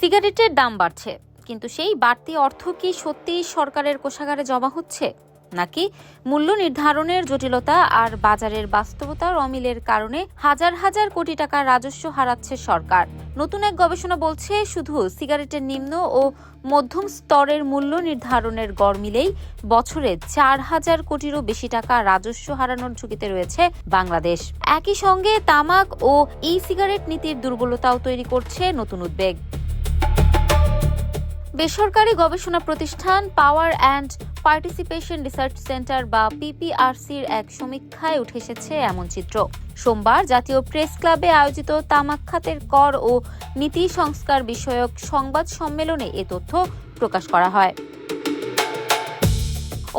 সিগারেটের দাম বাড়ছে, কিন্তু সেই বাড়তি অর্থ কি সত্যিই সরকারের কোষাগারে জমা হচ্ছে, নাকি মূল্য নির্ধারণের জটিলতা আর বাজারের বাস্তবতার অমিলের কারণে হাজার হাজার কোটি টাকা রাজস্ব হারাচ্ছে সরকার? নতুন এক গবেষণা বলছে, শুধু সিগারেটের নিম্ন ও মধ্যম স্তরের মূল্য নির্ধারণের গড় মিলেই বছরে 4,000 কোটিরও বেশি টাকা রাজস্ব হারানোর ঝুঁকিতে রয়েছে বাংলাদেশ। একই সঙ্গে তামাক ও ই সিগারেট নীতির দুর্বলতাও তৈরি করছে নতুন উদ্বেগ। বেসরকারি গবেষণা প্রতিষ্ঠান power and participation research centre বা পিপিআরসির এক সমীক্ষায় উঠে এসেছে এমন চিত্র। সোমবার জাতীয় প্রেস ক্লাবে আয়োজিত তামাক খাতের কর ও নীতি সংস্কার বিষয়ক সংবাদ সম্মেলনে এ তথ্য প্রকাশ করা হয়।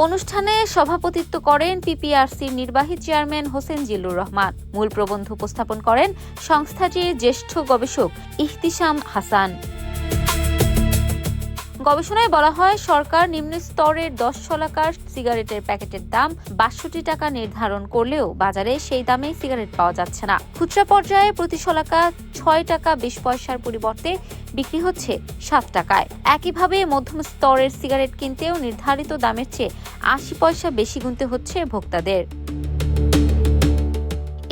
অনুষ্ঠানে সভাপতিত্ব করেন পিপিআরসির নির্বাহী চেয়ারম্যান হোসেন জিল্লুর রহমান। মূল প্রবন্ধ উপস্থাপন করেন সংস্থাটির জ্যেষ্ঠ গবেষক ইহতিসাম হাসান। গবেষণায় বলা হয়, সরকার নিম্ন স্তরের 10 শলাকার সিগারেটের প্যাকেটের দাম 62 টাকা নির্ধারণ করলেও বাজারে সেই দামেই সিগারেট পাওয়া যাচ্ছে না। খুচরা পর্যায়ে প্রতি শলাকা 6 টাকা 20 পয়সার পরিবর্তে বিক্রি হচ্ছে 7 টাকায়। একইভাবে মধ্যম স্তরের সিগারেট কিনতেও নির্ধারিত দামের চেয়ে 80 পয়সা বেশি গুনতে হচ্ছে ভোক্তাদের।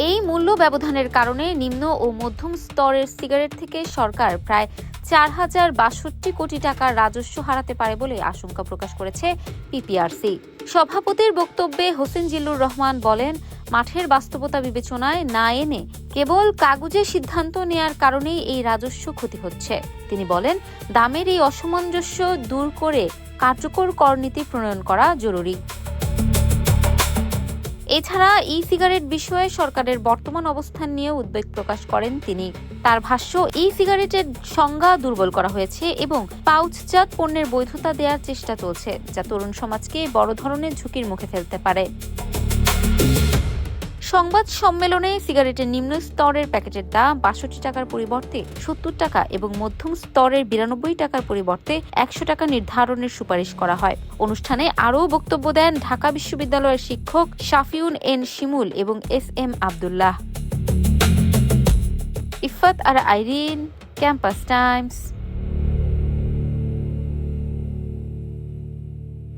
এই মূল্য ব্যবধানের কারণে নিম্ন ও মধ্যম স্তরের সিগারেট থেকে সরকার প্রায় 4,062 কোটি টাকার রাজস্ব হারাতে পারে বলে আশঙ্কা প্রকাশ করেছে পিপিআরসি। সভাপতির বক্তব্যে হোসেন জিল্লুর রহমান বলেন, মাঠের বাস্তবতা বিবেচনায় না এনে কেবল কাগজে সিদ্ধান্ত নেয়ার কারণেই এই রাজস্ব ক্ষতি হচ্ছে। তিনি বলেন, দামের এই অসামঞ্জস্য দূর করে কার্যকর কর নীতি প্রণয়ন করা জরুরি। এছাড়া ই সিগারেট বিষয়ে সরকারের বর্তমান অবস্থান নিয়ে উদ্বেগ প্রকাশ করেন তিনি। তার ভাষ্য, ই সিগারেটের সংজ্ঞা দুর্বল করা হয়েছে এবং পাউচজাত পণ্যের বৈধতা দেওয়ার চেষ্টা চলছে, যা তরুণ সমাজকে বড় ধরনের ঝুঁকির মুখে ফেলতে পারে। সংবাদ সম্মেলনে সিগারেটের নিম্ন স্তরের প্যাকেটের দাম 62 টাকার পরিবর্তে 70 টাকা এবং মধ্যম স্তরের 92 টাকার পরিবর্তে 100 টাকা নির্ধারণের সুপারিশ করা হয়। অনুষ্ঠানে আরও বক্তব্য দেন ঢাকা বিশ্ববিদ্যালয়ের শিক্ষক শাফিউন এন শিমুল এবং SM আব্দুল্লাহ। ইফাত আর আইরিন, ক্যাম্পাস টাইমস।